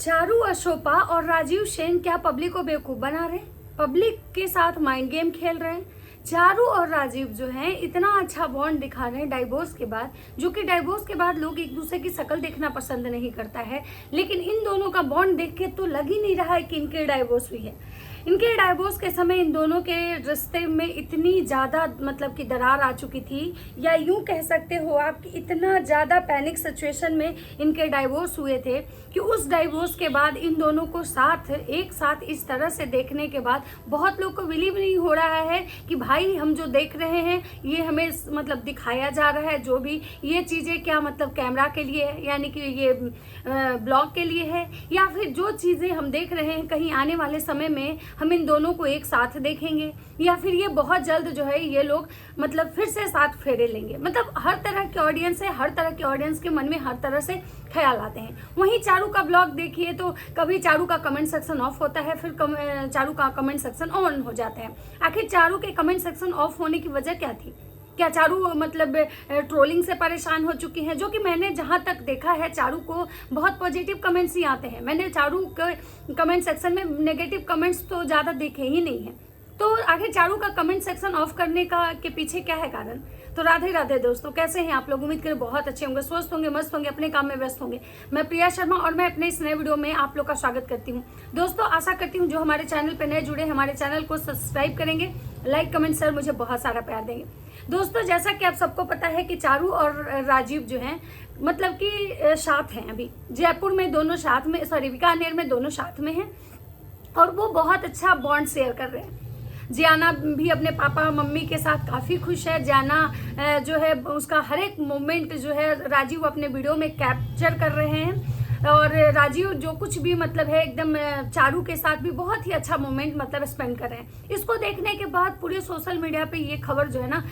चारू अशोका और राजीव सेन क्या पब्लिक को बेवकूफ बना रहे हैं, पब्लिक के साथ माइंड गेम खेल रहे हैं। चारू और राजीव जो हैं इतना अच्छा बॉन्ड दिखा रहे हैं डाइवोर्स के बाद, जो कि डाइवोर्स के बाद लोग एक दूसरे की शक्ल देखना पसंद नहीं करता है, लेकिन इन दोनों का बॉन्ड देख के तो लग ही नहीं रहा है कि इनके डाइवोर्स हुई है। इनके डाइवोर्स के समय इन दोनों के रिश्ते में इतनी ज़्यादा मतलब कि दरार आ चुकी थी, या यूं कह सकते हो आप कि इतना ज़्यादा पैनिक सिचुएशन में इनके डाइवोर्स हुए थे कि उस डाइवोर्स के बाद इन दोनों को एक साथ इस तरह से देखने के बाद बहुत लोग को बिलीव नहीं हो रहा है कि भाई हम जो देख रहे हैं ये हमें मतलब दिखाया जा रहा है, जो भी ये चीज़ें क्या मतलब कैमरा के लिए है, यानी कि ये ब्लॉग के लिए है, या फिर जो चीज़ें हम देख रहे हैं कहीं आने वाले समय में हम इन दोनों को एक साथ देखेंगे, या फिर ये बहुत जल्द जो है ये लोग मतलब फिर से साथ फेरे लेंगे। मतलब हर तरह के ऑडियंस है, हर तरह के ऑडियंस के मन में हर तरह से ख्याल आते हैं। वहीं चारू का ब्लॉग देखिए तो कभी चारू का कमेंट सेक्शन ऑफ होता है, फिर चारू का कमेंट सेक्शन ऑन हो जाता है। आखिर चारू के कमेंट सेक्शन ऑफ होने की वजह क्या थी? क्या चारू मतलब ट्रोलिंग से परेशान हो चुकी हैं? जो कि मैंने जहां तक देखा है चारू को बहुत पॉजिटिव कमेंट्स ही आते हैं। मैंने चारू के कमेंट सेक्शन में नेगेटिव कमेंट्स तो ज़्यादा देखे ही नहीं हैं। तो आखिर चारू का कमेंट सेक्शन ऑफ करने के पीछे क्या है कारण? तो राधे राधे दोस्तों, कैसे हैं आप लोग? उम्मीद करें बहुत अच्छे होंगे, स्वस्थ होंगे, मस्त होंगे, अपने काम में व्यस्त होंगे। मैं प्रिया शर्मा और मैं अपने इस नए वीडियो में आप लोग का स्वागत करती हूं। दोस्तों आशा करती हूं जो हमारे चैनल पे नए जुड़े हमारे चैनल को सब्सक्राइब करेंगे, लाइक कमेंट शेयर मुझे बहुत सारा प्यार देंगे। दोस्तों जैसा कि आप सबको पता है कि चारू और राजीव जो हैं मतलब कि साथ हैं, अभी जयपुर में दोनों साथ में, बीकानेर में दोनों साथ में हैं और वो बहुत अच्छा बॉन्ड शेयर कर रहे हैं। जियाना भी अपने पापा मम्मी के साथ काफ़ी खुश है। जियाना जो है उसका हर एक मोमेंट जो है राजीव अपने वीडियो में कैप्चर कर रहे हैं, और राजीव जो कुछ भी मतलब है एकदम चारू के साथ भी बहुत ही अच्छा मोमेंट मतलब स्पेंड कर रहे हैं। इसको देखने के बाद पूरे सोशल मीडिया पे ये खबर जो है ना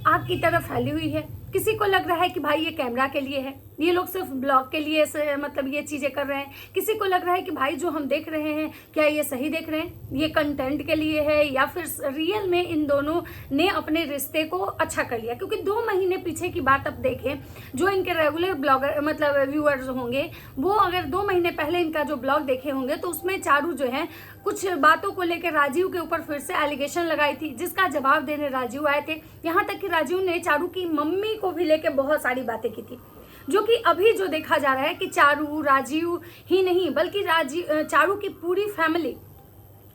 आग की तरफ फैली हुई है। किसी को लग रहा है कि भाई ये कैमरा के लिए है, ये लोग सिर्फ ब्लॉग के लिए मतलब ये चीज़ें कर रहे हैं। किसी को लग रहा है कि भाई जो हम देख रहे हैं क्या ये सही देख रहे हैं, ये कंटेंट के लिए है, या फिर रियल में इन दोनों ने अपने रिश्ते को अच्छा कर लिया। क्योंकि 2 महीने पीछे की बात अब देखें, जो इनके रेगुलर ब्लॉगर मतलब व्यूअर्स होंगे वो अगर 2 महीने पहले इनका जो ब्लॉग देखे होंगे तो उसमें चारू जो है कुछ बातों को लेकर राजीव के ऊपर फिर से एलिगेशन लगाई थी, जिसका जवाब देने राजीव आए थे। यहाँ तक कि राजीव ने चारू की मम्मी को भी लेकर बहुत सारी बातें की थी, जो कि अभी जो देखा जा रहा है कि चारू राजीव ही नहीं बल्कि चारू की पूरी फैमिली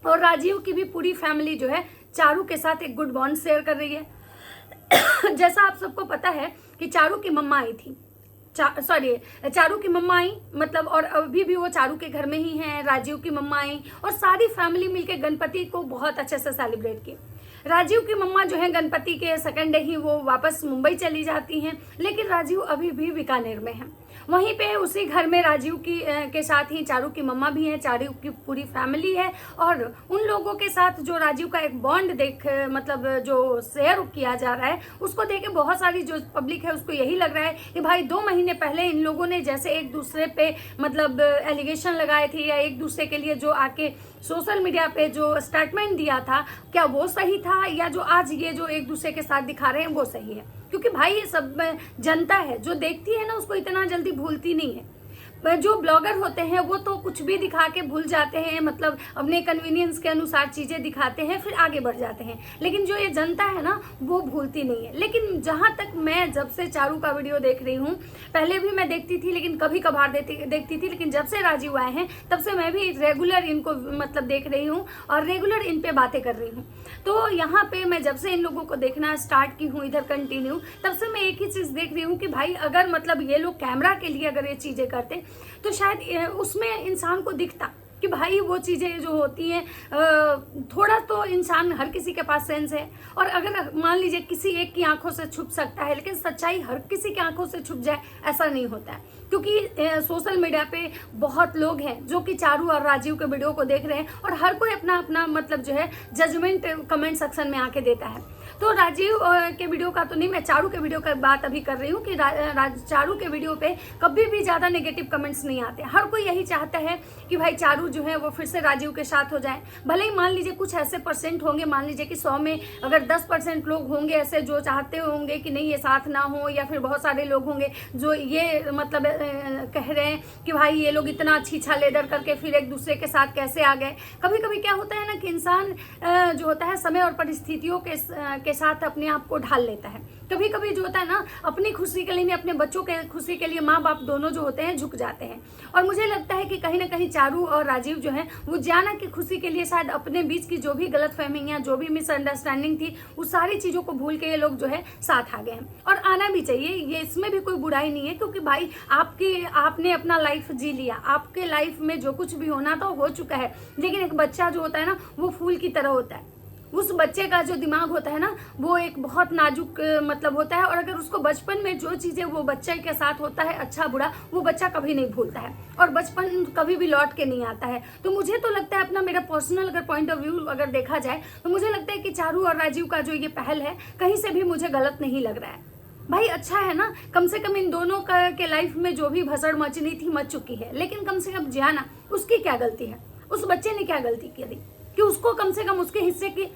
और राजीव की भी पूरी फैमिली जो है चारू के साथ एक गुड बॉन्ड शेयर कर रही है। जैसा आप सबको पता है कि चारू की मम्मा आई थी, चारू की मम्मा आई मतलब, और अभी भी वो चारू के घर में ही हैं। राजीव की मम्मा आई और सारी फैमिली मिलके गणपति को बहुत अच्छे से सेलिब्रेट किए। राजीव की मम्मा जो है गणपति के सेकंड डे ही वो वापस मुंबई चली जाती हैं, लेकिन राजीव अभी भी बीकानेर में है। वहीं पे उसी घर में राजीव के साथ ही चारू की मम्मा भी हैं, चारू की पूरी फैमिली है, और उन लोगों के साथ जो राजीव का एक बॉन्ड मतलब जो शेयर किया जा रहा है उसको देख के बहुत सारी जो पब्लिक है उसको यही लग रहा है कि भाई 2 महीने पहले इन लोगों ने जैसे एक दूसरे पे मतलब एलिगेशन लगाए थे या एक दूसरे के लिए जो आके सोशल मीडिया पे जो स्टेटमेंट दिया था, क्या वो सही था, या जो आज ये जो एक दूसरे के साथ दिखा रहे हैं वो सही है? क्योंकि भाई ये सब जनता है जो देखती है ना उसको इतना जल्दी भूलती नहीं है। जो ब्लॉगर होते हैं वो तो कुछ भी दिखा के भूल जाते हैं, मतलब अपने कन्वीनियंस के अनुसार चीज़ें दिखाते हैं फिर आगे बढ़ जाते हैं, लेकिन जो ये जनता है ना वो भूलती नहीं है। लेकिन जहाँ तक मैं जब से चारू का वीडियो देख रही हूँ, पहले भी मैं देखती थी लेकिन कभी कभार देखती थी, लेकिन जब से राजीव आए हैं तब से मैं भी रेगुलर इनको मतलब देख रही हूँ और रेगुलर इन पे बातें कर रही हूँ। तो यहाँ पे मैं जब से इन लोगों को देखना स्टार्ट की हूँ इधर कंटिन्यू, तब से मैं एक ही चीज़ देख रही हूँ कि भाई अगर मतलब ये लोग कैमरा के लिए अगर ये चीज़ें करते तो शायद उसमें इंसान को दिखता कि भाई वो चीज़ें जो होती हैं थोड़ा तो इंसान, हर किसी के पास सेंस है, और अगर मान लीजिए किसी एक की आंखों से छुप सकता है, लेकिन सच्चाई हर किसी की आंखों से छुप जाए ऐसा नहीं होता है। क्योंकि सोशल मीडिया पे बहुत लोग हैं जो कि चारू और राजीव के वीडियो को देख रहे हैं और हर कोई अपना अपना मतलब जो है जजमेंट कमेंट सेक्शन में आके देता है। तो राजीव के वीडियो का तो नहीं, मैं चारू के वीडियो का बात अभी कर रही हूँ कि चारू के वीडियो पे कभी भी ज़्यादा नेगेटिव कमेंट्स नहीं आते। हर कोई यही चाहता है कि भाई चारू जो है वो फिर से राजीव के साथ हो जाए। भले ही मान लीजिए कुछ ऐसे परसेंट होंगे, मान लीजिए कि 100 में अगर 10% लोग होंगे ऐसे जो चाहते होंगे कि नहीं ये साथ ना हो, या फिर बहुत सारे लोग होंगे जो ये मतलब कह रहे हैं कि भाई ये लोग इतना छीछा लेदर करके फिर एक दूसरे के साथ कैसे आ गए। कभी कभी क्या होता है ना कि इंसान जो होता है समय और परिस्थितियों के साथ अपने आप को ढाल लेता है। कभी कभी जो होता है ना अपनी खुशी के लिए नहीं, अपने बच्चों के खुशी के लिए माँ बाप दोनों जो होते हैं झुक जाते हैं। और मुझे लगता है कि कहीं ना कहीं चारू और राजीव जो है वो जाना की खुशी के लिए शायद अपने बीच की जो भी गलतफहमियां, जो भी मिसअंडरस्टैंडिंग थी, उस सारी चीजों को भूल के ये लोग जो है साथ आ गए हैं। और आना भी चाहिए, ये इसमें भी कोई बुराई नहीं है, क्योंकि भाई आपने अपना लाइफ जी लिया, आपके लाइफ में जो कुछ भी होना था हो चुका है। लेकिन एक बच्चा जो होता है ना वो फूल की तरह होता है। उस बच्चे का जो दिमाग होता है ना वो एक बहुत नाजुक मतलब होता है, और अगर उसको बचपन में जो चीजें वो बच्चे के साथ होता है अच्छा बुरा, वो बच्चा कभी नहीं भूलता है, और बचपन कभी भी लौट के नहीं आता है। तो मुझे तो लगता है, अपना मेरा पर्सनल अगर पॉइंट ऑफ व्यू अगर देखा जाए, तो मुझे लगता है कि चारू और राजीव का जो ये पहल है कहीं से भी मुझे गलत नहीं लग रहा है। भाई अच्छा है ना, कम से कम इन दोनों के लाइफ में जो भी भसड़ मचनी थी मच चुकी है। लेकिन कम से कम जाना, उसकी क्या गलती है? उस बच्चे ने क्या गलती की कि उसको कम से कम उसके हिस्से की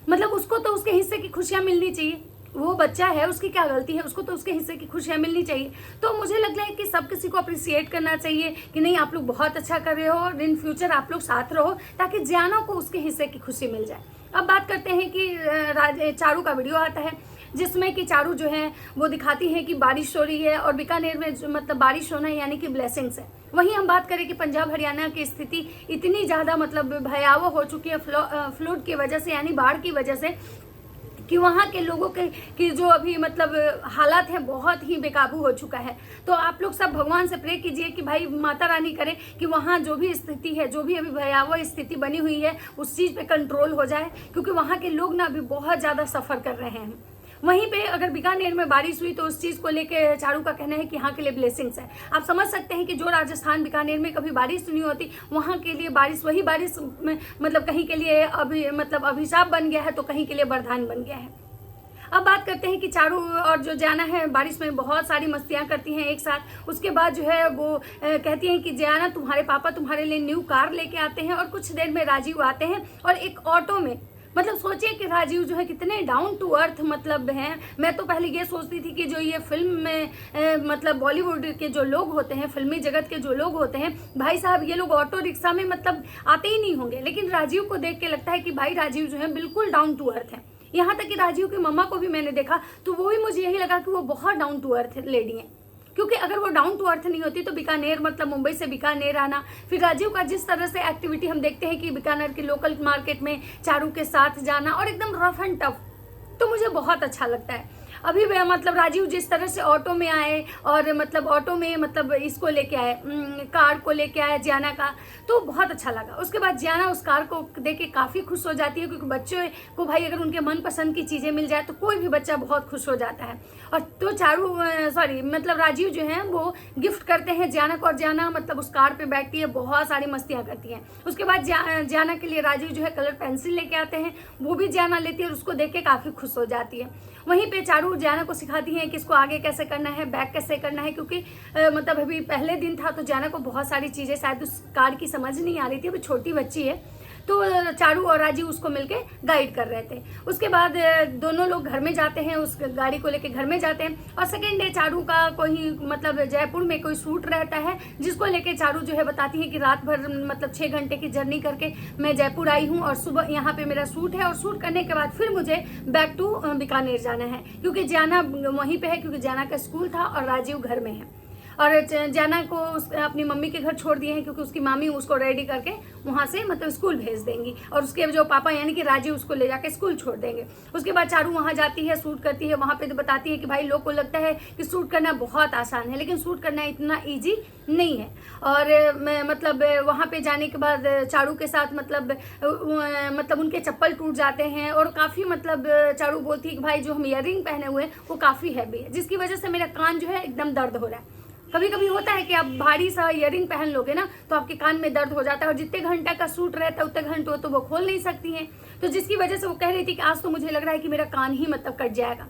मतलब उसको तो उसके हिस्से की खुशियां मिलनी चाहिए। वो बच्चा है, उसकी क्या गलती है? उसको तो उसके हिस्से की खुशियां मिलनी चाहिए। तो मुझे लग रहा है कि सब किसी को अप्रिशिएट करना चाहिए कि नहीं आप लोग बहुत अच्छा कर रहे हो और इन फ्यूचर आप लोग साथ रहो, ताकि जियाना को उसके हिस्से की खुशी मिल जाए। अब बात करते हैं कि चारू का वीडियो आता है जिसमें कि चारू जो है वो दिखाती है कि बारिश हो रही है, और बीकानेर में मतलब बारिश होना यानी कि ब्लेसिंग्स है। वहीं हम बात करें कि पंजाब हरियाणा की स्थिति इतनी ज़्यादा मतलब भयावह हो चुकी है फ्लड की वजह से, यानी बाढ़ की वजह से, कि वहाँ के लोगों के की जो अभी मतलब हालात है बहुत ही बेकाबू हो चुका है। तो आप लोग सब भगवान से प्रे कीजिए कि भाई माता रानी करे कि वहाँ जो भी स्थिति है, जो भी अभी भयावह स्थिति बनी हुई है, उस चीज़ पे कंट्रोल हो जाए, क्योंकि वहाँ के लोग ना अभी बहुत ज़्यादा सफ़र कर रहे हैं। वहीं पे अगर बीकानेर में बारिश हुई तो उस चीज़ को लेके चारू का कहना है कि यहाँ के लिए ब्लेसिंग्स है। आप समझ सकते हैं कि जो राजस्थान बीकानेर में कभी बारिश नहीं होती, वहाँ के लिए बारिश, वही बारिश में मतलब कहीं के लिए अभी मतलब अभिशाप बन गया है, तो कहीं के लिए वरदान बन गया है। अब बात करते हैं कि चारू और जो जाना है बारिश में बहुत सारी मस्तियां करती हैं एक साथ। उसके बाद जो है वो कहती हैं कि जाना तुम्हारे पापा तुम्हारे लिए न्यू कार लेके आते हैं, और कुछ देर में राजीव आते हैं और एक ऑटो में, मतलब सोचिए कि राजीव जो है कितने डाउन टू अर्थ मतलब हैं। मैं तो पहले ये सोचती थी कि जो ये फिल्म में मतलब बॉलीवुड के जो लोग होते हैं, फिल्मी जगत के जो लोग होते हैं, भाई साहब ये लोग ऑटो रिक्शा में मतलब आते ही नहीं होंगे। लेकिन राजीव को देख के लगता है कि भाई राजीव जो है बिल्कुल डाउन टू अर्थ है। यहाँ तक कि राजीव की मम्मा को भी मैंने देखा तो वो भी मुझे यही लगा कि वो बहुत डाउन टू अर्थ लेडी है, क्योंकि अगर वो डाउन टू अर्थ नहीं होती तो बीकानेर मतलब मुंबई से बीकानेर आना, फिर राजीव का जिस तरह से एक्टिविटी हम देखते हैं कि बीकानेर के लोकल मार्केट में चारू के साथ जाना और एकदम रफ एंड टफ, तो मुझे बहुत अच्छा लगता है। अभी मतलब राजीव जिस तरह से ऑटो में आए और मतलब ऑटो में मतलब इसको लेके आए, कार को लेके आए जियाना का, तो बहुत अच्छा लगा। उसके बाद जियाना उस कार को देख के काफ़ी खुश हो जाती है, क्योंकि बच्चों को भाई अगर उनके मनपसंद की चीज़ें मिल जाए तो कोई भी बच्चा बहुत खुश हो जाता है। और तो मतलब राजीव जो है वो गिफ्ट करते हैं जियाना को, और जियाना मतलब उस कार पे बैठती है, बहुत सारी मस्तियाँ करती हैं। उसके बाद जियाना के लिए राजीव जो है कलर पेंसिल लेके आते हैं, वो भी जियाना लेती है और उसको देख के काफ़ी खुश हो जाती है। वहीं पे चारू जियाना को सिखाती हैं कि इसको आगे कैसे करना है, बैक कैसे करना है, क्योंकि मतलब अभी पहले दिन था तो जियाना को बहुत सारी चीज़ें शायद उस कार की समझ नहीं आ रही थी, अभी छोटी बच्ची है, तो चारू और राजीव उसको मिलके गाइड कर रहे थे। उसके बाद दोनों लोग घर में जाते हैं, उस गाड़ी को लेके घर में जाते हैं। और सेकेंड डे चारू का कोई मतलब जयपुर में कोई शूट रहता है, जिसको लेके चारू जो है बताती है कि रात भर मतलब 6 घंटे की जर्नी करके मैं जयपुर आई हूँ और सुबह यहाँ पे मेरा शूट है, और शूट करने के बाद फिर मुझे बैक टू बीकानेर जाना है, क्योंकि जियाना वहीं पे है, क्योंकि जियाना का स्कूल था और राजीव घर में है। और जियाना को अपनी मम्मी के घर छोड़ दिए हैं, क्योंकि उसकी मामी उसको रेडी करके वहाँ से मतलब स्कूल भेज देंगी, और उसके जो पापा यानी कि राजीव उसको ले जाके स्कूल छोड़ देंगे। उसके बाद चारू वहाँ जाती है, शूट करती है। वहाँ पे तो बताती है कि भाई लोग को लगता है कि शूट करना बहुत आसान है, लेकिन शूट करना इतना ईजी नहीं है। और मतलब वहाँ पे जाने के बाद चारू के साथ मतलब उनके चप्पल टूट जाते हैं, और काफ़ी मतलब चारू बोलती है कि भाई जो हम ईयररिंग पहने हुए हैं वो काफ़ी हैवी है, जिसकी वजह से मेरा कान जो है एकदम दर्द हो रहा है। कभी कभी होता है कि आप भारी सा ईयरिंग पहन लोगे ना तो आपके कान में दर्द हो जाता है, और जितने घंटे का सूट रहता है उतने घंटों तो वो खोल नहीं सकती हैं। तो जिसकी वजह से वो कह रही थी कि आज तो मुझे लग रहा है कि मेरा कान ही मतलब कट जाएगा।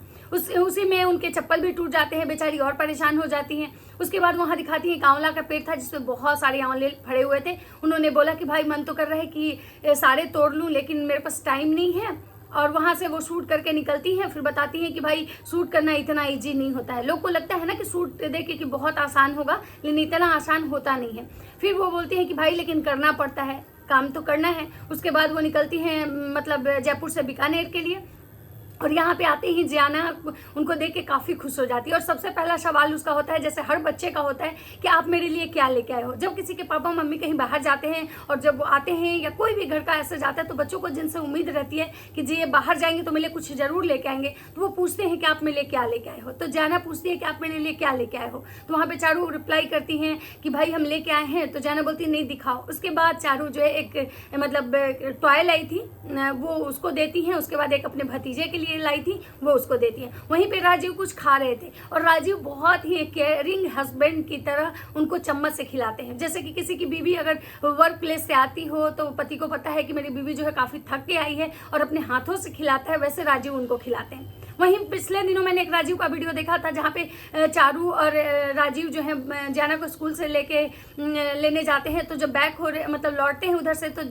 उसी में उनके चप्पल भी टूट जाते हैं, बेचारी और परेशान हो जाती हैं। उसके बाद वहाँ दिखाती हैं आंवला का पेड़ था जिसमें बहुत सारे आंवले फड़े हुए थे। उन्होंने बोला कि भाई मन तो कर रहा है कि सारे तोड़ लूँ, लेकिन मेरे पास टाइम नहीं है। और वहाँ से वो शूट करके निकलती हैं। फिर बताती हैं कि भाई शूट करना इतना इजी नहीं होता है। लोग को लगता है ना कि शूट देख के कि बहुत आसान होगा, लेकिन इतना आसान होता नहीं है। फिर वो बोलती हैं कि भाई लेकिन करना पड़ता है, काम तो करना है। उसके बाद वो निकलती हैं मतलब जयपुर से बीकानेर के लिए। और यहाँ पे आते ही जियाना उनको देख के काफ़ी खुश हो जाती है। और सबसे पहला सवाल उसका होता है, जैसे हर बच्चे का होता है, कि आप मेरे लिए क्या लेके आए हो। जब किसी के पापा मम्मी कहीं बाहर जाते हैं और जब वो आते हैं या कोई भी घर का ऐसे जाता है तो बच्चों को जिनसे उम्मीद रहती है कि जी ये बाहर जाएंगे तो मेरे लिए कुछ ज़रूर लेके आएंगे, तो वो पूछते हैं कि आप मेरे लिए क्या लेके आए हो। तो जियाना पूछती है कि आप मेरे लिए क्या लेके आए हो। तो वहाँ पर चारू रिप्लाई करती हैं कि भाई हम लेके आए हैं। तो जियाना बोलती नहीं दिखाओ। उसके बाद चारू जो है एक मतलब टॉय लाई थी वो उसको देती हैं। उसके बाद एक अपने भतीजे के लिए लाई थी वो उसको देती है। वहीं पे राजीव कुछ खा रहे थे और राजीव बहुत ही केयरिंग हस्बैंड की तरह उनको चम्मच से खिलाते हैं। जैसे कि किसी की बीवी अगर वर्क प्लेस से आती हो तो पति को पता है कि मेरी बीवी जो है काफ़ी थक के आई है और अपने हाथों से खिलाता है, वैसे राजीव उनको खिलाते हैं। वहीं पिछले दिनों मैंने एक राजीव का वीडियो देखा था जहाँ पे चारू और राजीव जो है जियाना को स्कूल से लेने जाते हैं। तो जब बैक हो रहे मतलब लौटते हैं उधर से तो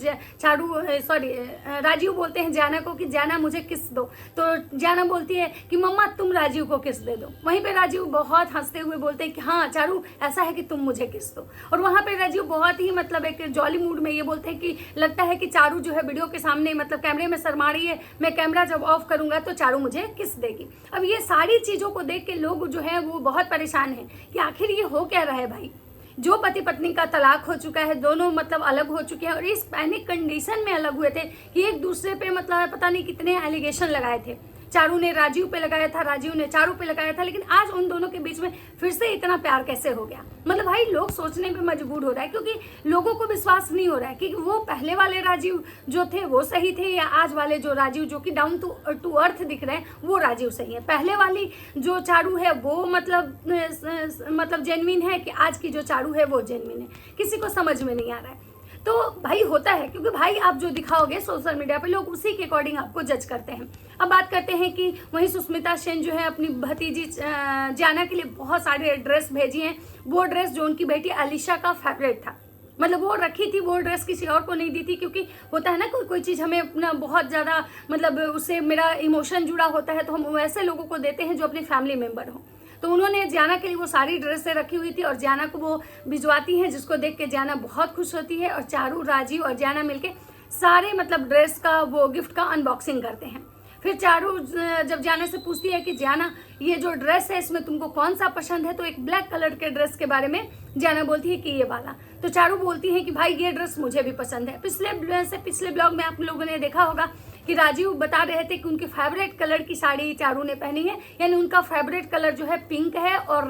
राजीव बोलते हैं जियाना को कि जियाना मुझे किस दो। तो जियाना बोलती है कि मम्मा तुम राजीव को किस दे दो। वहीं पे राजीव बहुत हंसते हुए बोलते हैं कि हाँ चारू ऐसा है कि तुम मुझे किस दो। और वहाँ पे राजीव बहुत ही मतलब एक जॉली मूड में ये बोलते हैं कि लगता है कि चारू जो है वीडियो के सामने मतलब कैमरे में शर्मा रही है, मैं कैमरा जब ऑफ करूंगा तो चारू मुझे किस देगी। अब ये सारी चीजों को देख के लोग जो है वो बहुत परेशान हैं कि आखिर ये हो क्या रहा है भाई। जो पति पत्नी का तलाक हो चुका है, दोनों मतलब अलग हो चुके हैं और इस पैनिक कंडीशन में अलग हुए थे कि एक दूसरे पे मतलब पता नहीं कितने एलिगेशन लगाए थे। चारू ने राजीव पे लगाया था, राजीव ने चारू पे लगाया था, लेकिन आज उन दोनों के बीच में फिर से इतना प्यार कैसे हो गया। मतलब भाई लोग सोचने पे मजबूर हो रहा है क्योंकि लोगों को विश्वास नहीं हो रहा है कि वो पहले वाले राजीव जो थे वो सही थे या आज वाले जो राजीव जो कि डाउन टू अर्थ दिख रहे हैं वो राजीव सही है। पहले वाली जो चारू है वो मतलब जेन्युइन है कि आज की जो चारू है वो जेन्युइन है, किसी को समझ में नहीं आ रहा है। तो भाई होता है क्योंकि भाई आप जो दिखाओगे सोशल मीडिया पे लोग उसी के अकॉर्डिंग आपको जज करते हैं। अब बात करते हैं कि वहीं सुष्मिता सेन जो है अपनी भतीजी जियाना के लिए बहुत सारे ड्रेस भेजी हैं। वो ड्रेस जो उनकी बेटी अलीशा का फेवरेट था, मतलब वो रखी थी, वो ड्रेस किसी और को नहीं दी थी क्योंकि होता है ना कोई चीज़ हमें अपना बहुत ज़्यादा मतलब उससे मेरा इमोशन जुड़ा होता है तो हम वैसे लोगों को देते हैं जो अपने फैमिली मेम्बर हो। तो उन्होंने जियाना के लिए वो सारी ड्रेसें रखी हुई थी और जियाना को वो भिजवाती हैं, जिसको देख के जियाना बहुत खुश होती है। और चारू, राजीव और जियाना मिलके सारे मतलब ड्रेस का वो गिफ्ट का अनबॉक्सिंग करते हैं। फिर चारू जब जियाना से पूछती है कि जियाना ये जो ड्रेस है इसमें तुमको कौन सा पसंद है, तो एक ब्लैक कलर के ड्रेस के बारे में जियाना बोलती है कि ये वाला। तो चारू बोलती है कि भाई ये ड्रेस मुझे भी पसंद है। पिछले ब्लॉग में आप लोगों ने देखा होगा कि राजीव बता रहे थे कि उनकी फेवरेट कलर की साड़ी चारू ने पहनी है, यानी उनका फेवरेट कलर जो है पिंक है और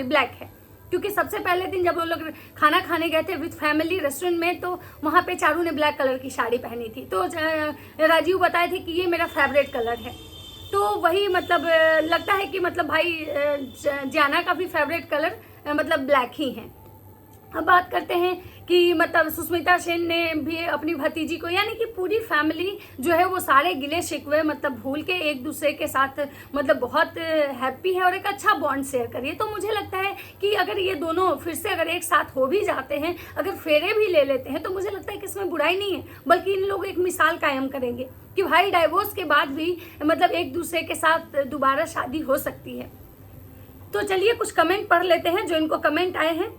ब्लैक है। क्योंकि सबसे पहले दिन जब वो लोग खाना खाने गए थे विद फैमिली रेस्टोरेंट में तो वहाँ पे चारू ने ब्लैक कलर की साड़ी पहनी थी। तो राजीव बताए थे कि ये मेरा फेवरेट कलर है। तो वही मतलब लगता है कि मतलब भाई जियाना का भी फेवरेट कलर मतलब ब्लैक ही है। अब बात करते हैं कि मतलब सुष्मिता सेन ने भी अपनी भतीजी को यानी कि पूरी फैमिली जो है वो सारे गिले शिकवे मतलब भूल के एक दूसरे के साथ मतलब बहुत हैप्पी है और एक अच्छा बॉन्ड शेयर करिए। तो मुझे लगता है कि अगर ये दोनों फिर से अगर एक साथ हो भी जाते हैं, अगर फेरे भी ले लेते हैं, तो मुझे लगता है कि इसमें बुराई नहीं है, बल्कि इन लोग एक मिसाल कायम करेंगे कि भाई डाइवोर्स के बाद भी मतलब एक दूसरे के साथ दोबारा शादी हो सकती है। तो चलिए कुछ कमेंट पढ़ लेते हैं जो इनको कमेंट आए हैं।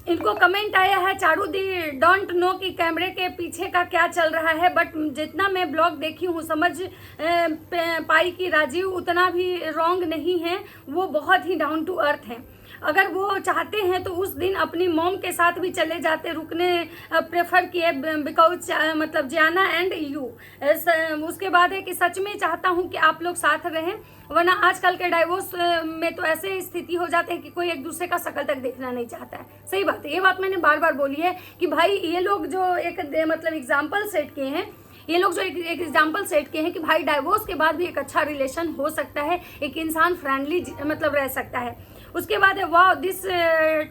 इनको कमेंट आया है, चारू दी डोंट नो कि कैमरे के पीछे का क्या चल रहा है, बट जितना मैं ब्लॉग देखी हूँ समझ पाई कि राजीव उतना भी रॉन्ग नहीं है, वो बहुत ही डाउन टू अर्थ है। अगर वो चाहते हैं तो उस दिन अपनी मॉम के साथ भी चले जाते, रुकने प्रेफर किए बिकॉज मतलब जियाना एंड यू। उसके बाद है कि सच में चाहता हूँ कि आप लोग साथ रहें, वरना आजकल के डाइवोर्स में तो ऐसे स्थिति हो जाते हैं कि कोई एक दूसरे का शक्ल तक देखना नहीं चाहता है। सही बात है, ये बात मैंने बार बार बोली है कि भाई ये लोग जो एक मतलब एग्जाम्पल सेट किए हैं, ये लोग जो एक एग्जाम्पल सेट किए हैं कि भाई डाइवोर्स के बाद भी एक अच्छा रिलेशन हो सकता है, एक इंसान फ्रेंडली मतलब रह सकता है। उसके बाद है wow this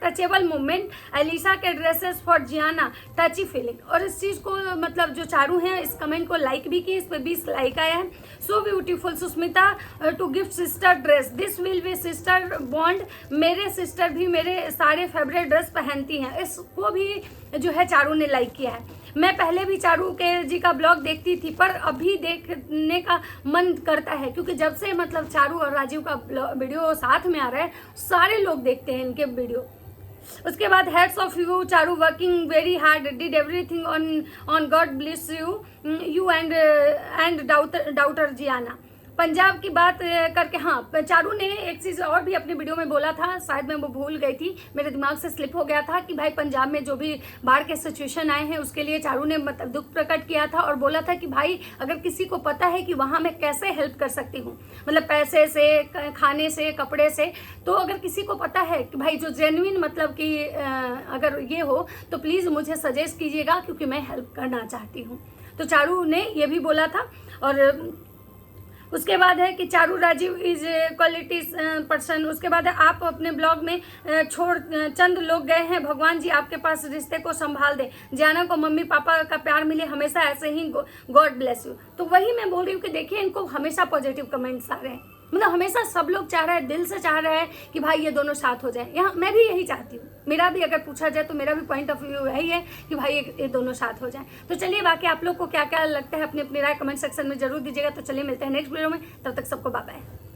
touchable moment, Elisa के dresses for Jiana, touchy feeling. और इस चीज़ को मतलब जो चारू हैं इस कमेंट को लाइक भी की, इस पर 20 लाइक आया है। So beautiful Susmita to gift sister dress, this will be sister bond, मेरे सिस्टर भी मेरे सारे फेवरेट ड्रेस पहनती हैं। इसको भी जो है चारू ने लाइक किया है। मैं पहले भी चारू के जी का ब्लॉग देखती थी, पर अभी देखने का मन करता है क्योंकि जब से मतलब चारू और राजीव का वीडियो साथ में आ रहा है सारे लोग देखते हैं इनके वीडियो। उसके बाद hats off you Charu, working very hard, did everything on God bless you you and daughter Jiana. Punjab की बात करके हाँ, चारू ने एक चीज़ और भी अपनी वीडियो में बोला था, शायद मैं वो भूल गई थी, मेरे दिमाग से स्लिप हो गया था कि भाई पंजाब में जो भी बाढ़ के सिचुएशन आए हैं उसके लिए चारू ने मतलब दुख प्रकट किया था और बोला था कि भाई अगर किसी को पता है कि वहाँ मैं कैसे हेल्प कर सकती हूँ, मतलब पैसे से, खाने से, कपड़े से, तो अगर किसी को पता है कि भाई जो जेन्युइन मतलब कि अगर ये हो तो प्लीज़ मुझे सजेस्ट कीजिएगा क्योंकि मैं हेल्प करना चाहती हूँ। तो चारू ने ये भी बोला था। और उसके बाद है कि Charu Rajeev is quality person. उसके बाद है आप अपने ब्लॉग में चंद लोग गए हैं, भगवान जी आपके पास रिश्ते को संभाल दे, जियाना को मम्मी पापा का प्यार मिले हमेशा, ऐसे ही गॉड ब्लेस यू। तो वही मैं बोल रही हूँ कि देखिए इनको हमेशा पॉजिटिव कमेंट्स आ रहे हैं, मतलब हमेशा सब लोग चाह रहे हैं, दिल से चाह रहे हैं कि भाई ये दोनों साथ हो जाए। यहाँ मैं भी यही चाहती हूँ, मेरा भी अगर पूछा जाए तो मेरा भी पॉइंट ऑफ व्यू यही है कि भाई ये दोनों साथ हो जाए। तो चलिए बाकी आप लोग को क्या क्या लगता है अपनी अपनी राय कमेंट सेक्शन में जरूर दीजिएगा। तो चलिए मिलते हैं नेक्स्ट वीडियो में, तब तक सबको बाय बाय।